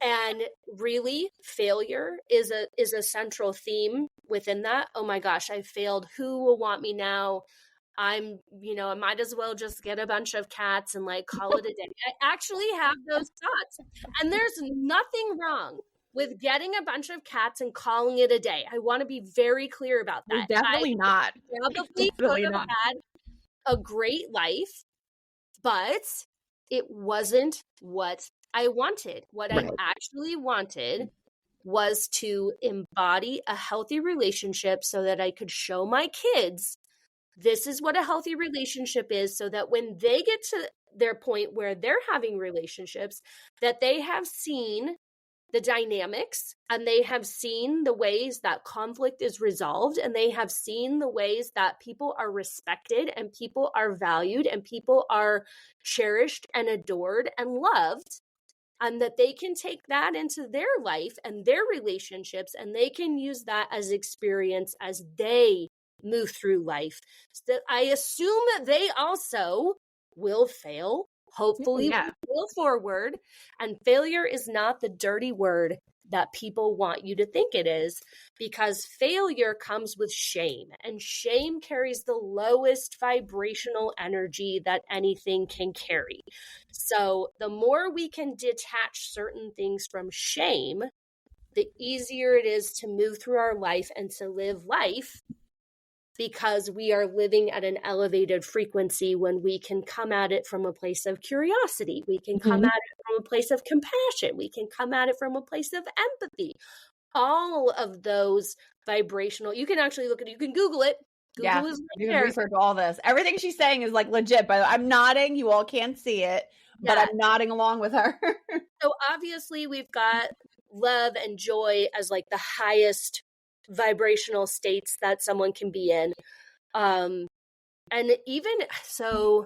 And really, failure is a central theme within that. Oh my gosh, I failed. Who will want me now? I might as well just get a bunch of cats and like call it a day. I actually have those thoughts. And there's nothing wrong with getting a bunch of cats and calling it a day. I want to be very clear about that. Definitely not. Probably could have had a great life, but it wasn't what I wanted. What I actually wanted was to embody a healthy relationship so that I could show my kids this is what a healthy relationship is, so that when they get to their point where they're having relationships, that they have seen the dynamics and they have seen the ways that conflict is resolved, and they have seen the ways that people are respected and people are valued and people are cherished and adored and loved, and that they can take that into their life and their relationships and they can use that as experience as they move through life. So I assume that they also will fail. Hopefully will forward. And failure is not the dirty word that people want you to think it is, because failure comes with shame, and shame carries the lowest vibrational energy that anything can carry. So the more we can detach certain things from shame, the easier it is to move through our life and to live life, because we are living at an elevated frequency when we can come at it from a place of curiosity. We can come at it from a place of compassion. We can come at it from a place of empathy. All of those vibrational, you can actually look at it, you can Google it. Google is right you there. can research all this. Everything she's saying is like legit, by the way. I'm nodding. You all can't see it, but I'm nodding along with her. So obviously we've got love and joy as like the highest vibrational states that someone can be in. And even so,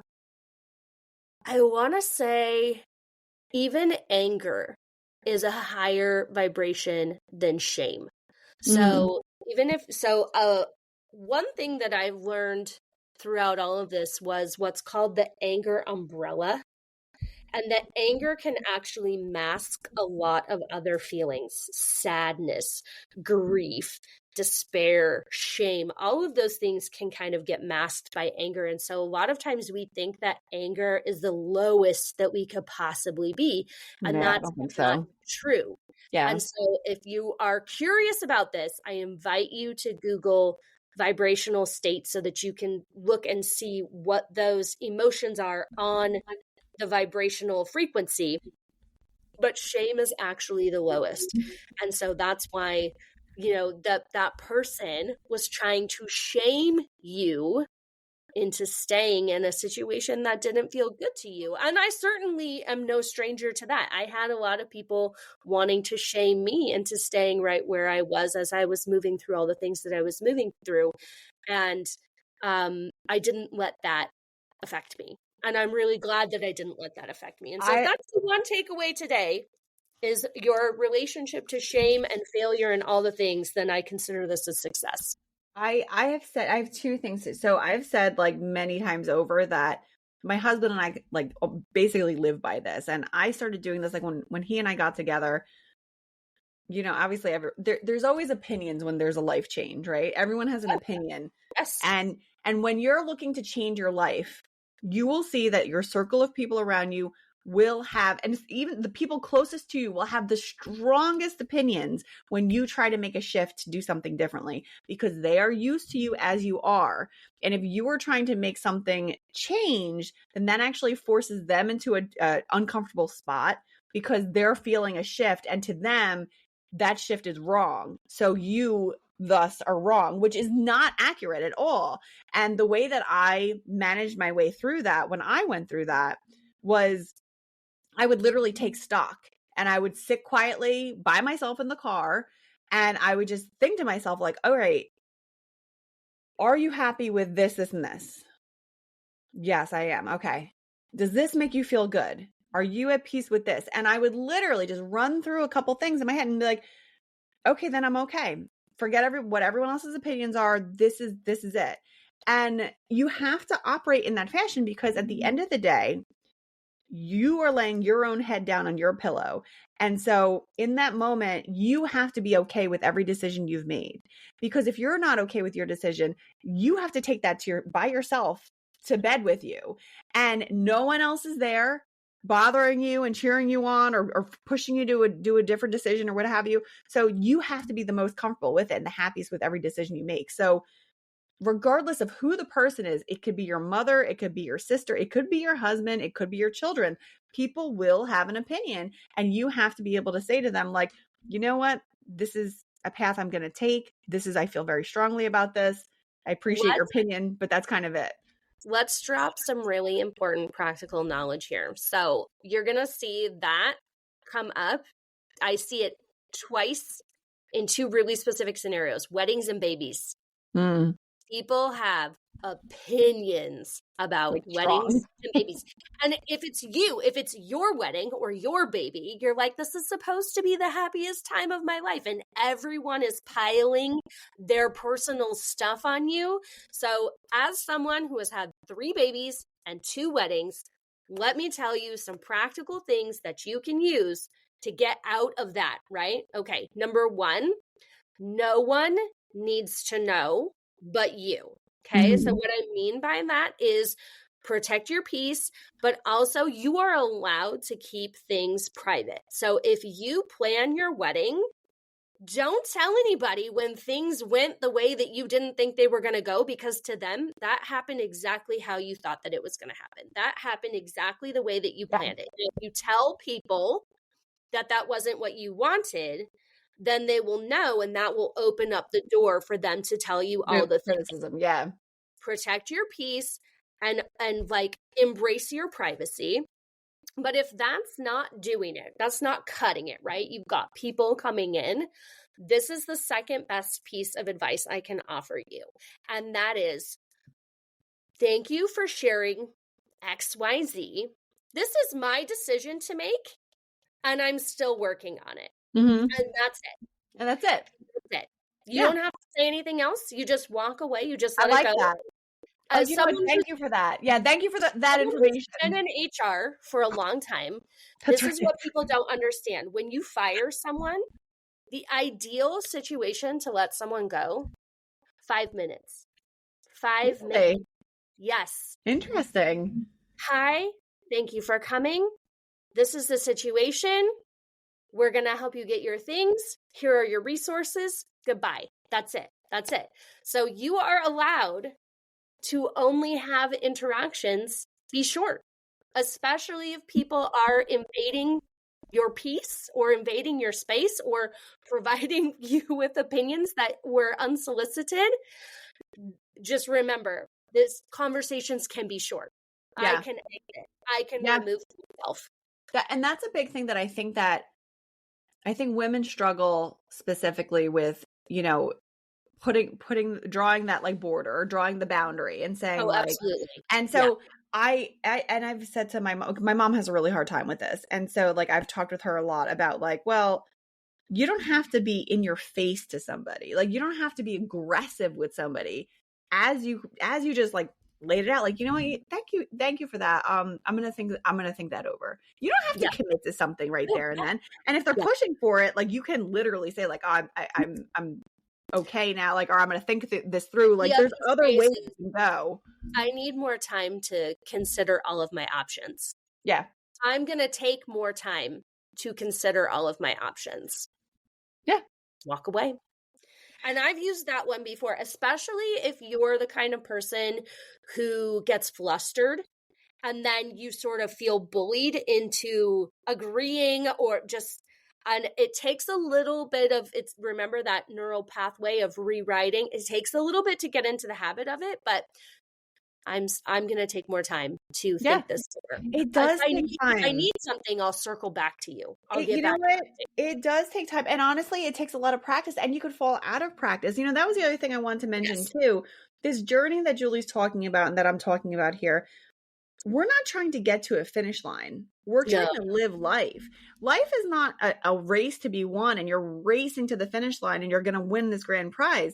I want to say even anger is a higher vibration than shame. So one thing that I've learned throughout all of this was what's called the anger umbrella. And that anger can actually mask a lot of other feelings: sadness, grief, despair, shame. All of those things can kind of get masked by anger. And so a lot of times we think that anger is the lowest that we could possibly be. And that's not true. Yeah. And so if you are curious about this, I invite you to Google vibrational states so that you can look and see what those emotions are on the vibrational frequency. But shame is actually the lowest. And so that's why, that person was trying to shame you into staying in a situation that didn't feel good to you. And I certainly am no stranger to that. I had a lot of people wanting to shame me into staying right where I was as I was moving through all the things that I was moving through. And I didn't let that affect me. And I'm really glad that I didn't let that affect me. And so if that's the one takeaway today, is your relationship to shame and failure and all the things, then I consider this a success. I have two things. So I've said like many times over that my husband and I like basically live by this. And I started doing this like when he and I got together, you know, obviously there's always opinions when there's a life change, right? Everyone has an opinion. Yes. And when you're looking to change your life, you will see that your circle of people around you will have, and even the people closest to you will have the strongest opinions when you try to make a shift to do something differently, because they are used to you as you are. And if you are trying to make something change, then that actually forces them into a uncomfortable spot because they're feeling a shift, and to them, that shift is wrong. So you thus are wrong, which is not accurate at all. And the way that I managed my way through that when I went through that was I would literally take stock and I would sit quietly by myself in the car and I would just think to myself like, all right, are you happy with this, this, and this? Yes, I am. Okay. Does this make you feel good? Are you at peace with this? And I would literally just run through a couple things in my head and be like, okay, then I'm okay. Forget what everyone else's opinions are. This is it. And you have to operate in that fashion because at the end of the day, you are laying your own head down on your pillow. And so in that moment, you have to be okay with every decision you've made. Because if you're not okay with your decision, you have to take that by yourself to bed with you. And no one else is there bothering you and cheering you on or pushing you to do a different decision or what have you. So you have to be the most comfortable with it and the happiest with every decision you make. So regardless of who the person is, it could be your mother, it could be your sister, it could be your husband, it could be your children. People will have an opinion and you have to be able to say to them like, you know what, this is a path I'm going to take. I feel very strongly about this. I appreciate your opinion, but that's kind of it. Let's drop some really important practical knowledge here. So you're going to see that come up. I see it twice in two really specific scenarios, weddings and babies. People have opinions about weddings and babies. And if it's your wedding or your baby, you're like, this is supposed to be the happiest time of my life. And everyone is piling their personal stuff on you. So as someone who has had 3 babies and 2 weddings, let me tell you some practical things that you can use to get out of that, right? Okay. Number 1, no one needs to know but you. Okay. So what I mean by that is protect your peace, but also you are allowed to keep things private. So if you plan your wedding, don't tell anybody when things went the way that you didn't think they were going to go, because to them, that happened exactly how you thought that it was going to happen. That happened exactly the way that you planned it. If you tell people that that wasn't what you wanted, then they will know, and that will open up the door for them to tell you all the criticism. Yeah. Protect your peace and like embrace your privacy. But if that's not doing it, that's not cutting it, right? You've got people coming in. This is the second best piece of advice I can offer you. And that is, thank you for sharing XYZ. This is my decision to make, and I'm still working on it. And that's it. And that's it. That's it. You don't have to say anything else. You just walk away. You just let it go. That. Thank you for that. Yeah, thank you for that information. I've been in HR for a long time. This is what people don't understand. When you fire someone, the ideal situation to let someone go, 5 minutes. 5 minutes. Yes. Interesting. Hi, thank you for coming. This is the situation. We're going to help you get your things. Here are your resources. Goodbye. That's it. That's it. So you are allowed to only have interactions be short, especially if people are invading your peace or invading your space or providing you with opinions that were unsolicited. Just remember, This conversations can be short. I Yeah. can exit. I can Yeah. remove myself. And that's a big thing that I think women struggle specifically with, drawing that like border or drawing the boundary and saying Oh, like, absolutely. and so and I've said to my mom has a really hard time with this. And so like, I've talked with her a lot about like, well, you don't have to be in your face to somebody. Like, you don't have to be aggressive with somebody as you just like laid it out. Like, you know what? Thank you for that. I'm going to think that over. You don't have to commit to something right there and then. And if they're pushing for it, like, you can literally say like, oh, I'm okay now. Like, or I'm going to think this through. Like, there's other ways you can go. I need more time to consider all of my options. Yeah. I'm going to take more time to consider all of my options. Yeah. Walk away. And I've used that one before, especially if you're the kind of person who gets flustered and then you sort of feel bullied into agreeing or just, and it takes a little bit of, remember that neural pathway of rewriting. It takes a little bit to get into the habit of it, but I'm going to take more time to think this through. It does take time. If I need something, I'll circle back to you. You know what? It does take time. And honestly, it takes a lot of practice, and you could fall out of practice. That was the other thing I wanted to mention too. This journey that Julie's talking about and that I'm talking about here, we're not trying to get to a finish line. We're trying to live life. Life is not a race to be won and you're racing to the finish line and you're going to win this grand prize.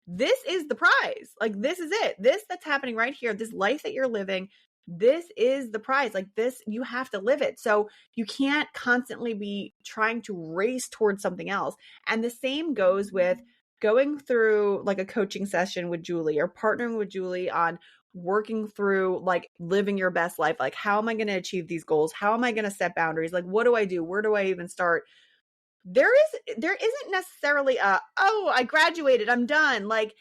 This is the prize. Like, this is it. This that's happening right here, this life that you're living, this is the prize. Like, this, you have to live it. So you can't constantly be trying to race towards something else. And the same goes with going through like a coaching session with Julie or partnering with Julie on working through like living your best life. Like, how am I going to achieve these goals? How am I going to set boundaries? Like, what do I do? Where do I even start? There isn't necessarily I graduated, I'm done. Like,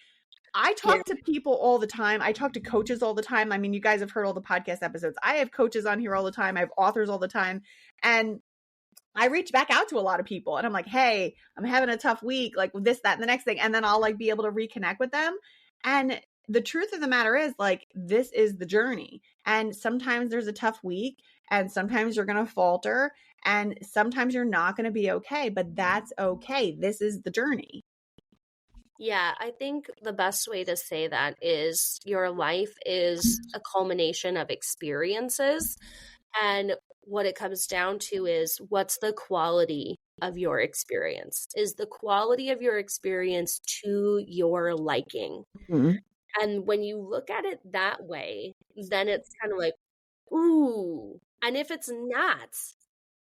I talk to people all the time. I talk to coaches all the time. I mean, you guys have heard all the podcast episodes. I have coaches on here all the time. I have authors all the time. And I reach back out to a lot of people and I'm like, hey, I'm having a tough week, like this, that, and the next thing. And then I'll like be able to reconnect with them. And the truth of the matter is, like, this is the journey. And sometimes there's a tough week and sometimes you're going to falter and sometimes you're not going to be okay, but that's okay. This is the journey. Yeah, I think the best way to say that is your life is a culmination of experiences. And what it comes down to is, what's the quality of your experience? Is the quality of your experience to your liking? Mm-hmm. And when you look at it that way, then it's kind of like, ooh. And if it's not,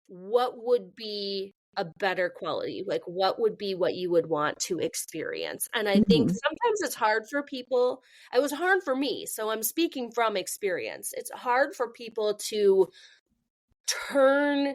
what would be a better quality? Like, what would be what you would want to experience? And I think sometimes it's hard for people. It was hard for me. So I'm speaking from experience. It's hard for people to turn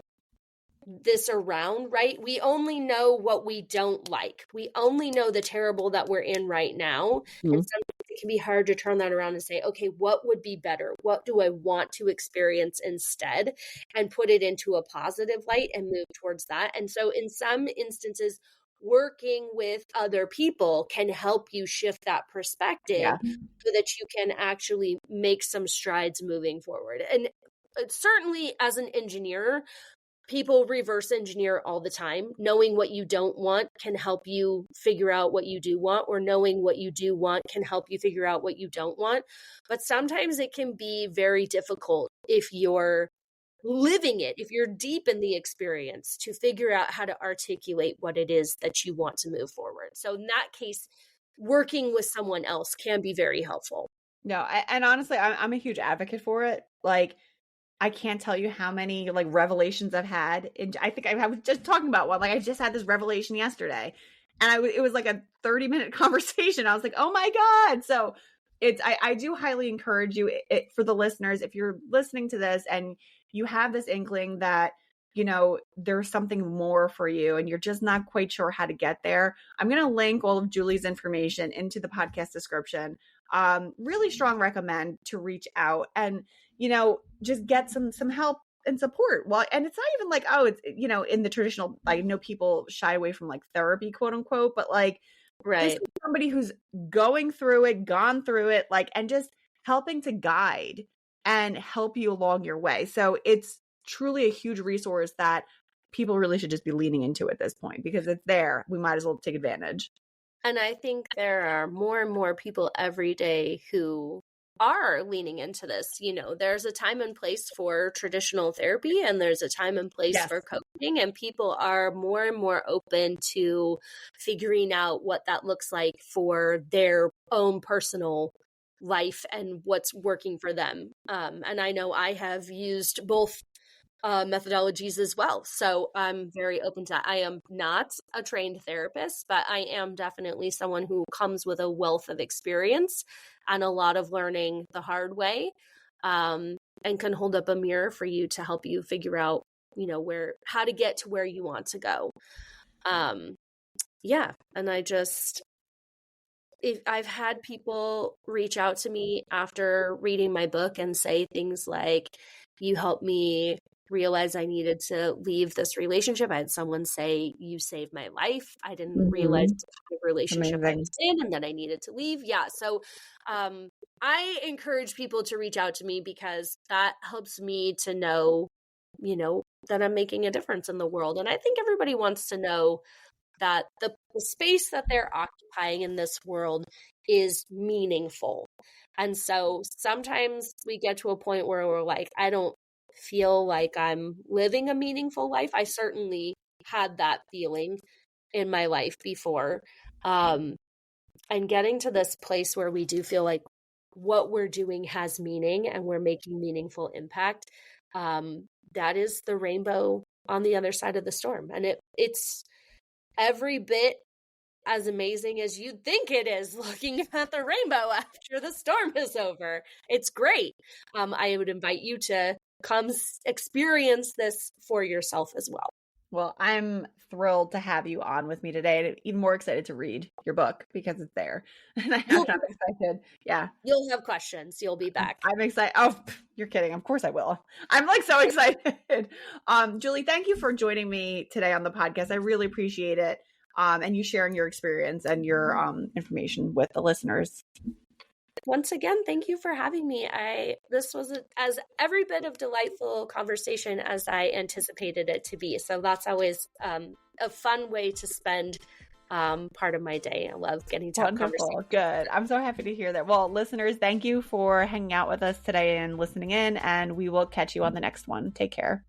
this around, right? We only know what we don't like. We only know the terrible that we're in right now. And sometimes it can be hard to turn that around and say, okay, what would be better? What do I want to experience instead? And put it into a positive light and move towards that. And so in some instances, working with other people can help you shift that perspective so that you can actually make some strides moving forward. And certainly as an engineer, people reverse engineer all the time. Knowing what you don't want can help you figure out what you do want, or knowing what you do want can help you figure out what you don't want. But sometimes it can be very difficult if you're living it, if you're deep in the experience, to figure out how to articulate what it is that you want to move forward. So in that case, working with someone else can be very helpful. No, and honestly, I'm a huge advocate for it. Like, I can't tell you how many like revelations I've had. I think I was just talking about one. Like, I just had this revelation yesterday, and it was like a 30-minute conversation. I was like, oh my God. So I do highly encourage you, for the listeners, if you're listening to this and you have this inkling that, you know, there's something more for you and you're just not quite sure how to get there, I'm going to link all of Julie's information into the podcast description. Really strong recommend to reach out and, you know, just get some help and support. Well, and it's not even like, oh, it's, you know, in the traditional, I know people shy away from like therapy, quote unquote, but like, Right. This is somebody who's going through it, gone through it, like, and just helping to guide and help you along your way. So it's truly a huge resource that people really should just be leaning into at this point, because it's there. We might as well take advantage. And I think there are more and more people every day who are leaning into this. You know, there's a time and place for traditional therapy, and there's a time and place Yes. for coaching, and people are more and more open to figuring out what that looks like for their own personal life and what's working for them. And I know I have used both methodologies as well. So I'm very open to that. I am not a trained therapist, but I am definitely someone who comes with a wealth of experience and a lot of learning the hard way, and can hold up a mirror for you to help you figure out, you know, how to get to where you want to go. Yeah. And I've had people reach out to me after reading my book and say things like, you helped me realize I needed to leave this relationship. I had someone say, you saved my life. I didn't realize the kind of relationship I was in and that I needed to leave. Yeah. So I encourage people to reach out to me, because that helps me to know, you know, that I'm making a difference in the world. And I think everybody wants to know that the space that they're occupying in this world is meaningful. And so sometimes we get to a point where we're like, I don't feel like I'm living a meaningful life. I certainly had that feeling in my life before. And getting to this place where we do feel like what we're doing has meaning and we're making meaningful impact, that is the rainbow on the other side of the storm. And it's every bit as amazing as you'd think it is looking at the rainbow after the storm is over. It's great. I would invite you to come experience this for yourself as well. Well, I'm thrilled to have you on with me today, and even more excited to read your book because it's there. And I'm excited. Yeah. You'll have questions. You'll be back. I'm excited. Oh, you're kidding. Of course I will. I'm like so excited. Julie, thank you for joining me today on the podcast. I really appreciate it. And you sharing your experience and your information with the listeners. Once again, thank you for having me. This was as every bit of delightful conversation as I anticipated it to be. So that's always a fun way to spend part of my day. I love getting to have conversations. Good. I'm so happy to hear that. Well, listeners, thank you for hanging out with us today and listening in, and we will catch you on the next one. Take care.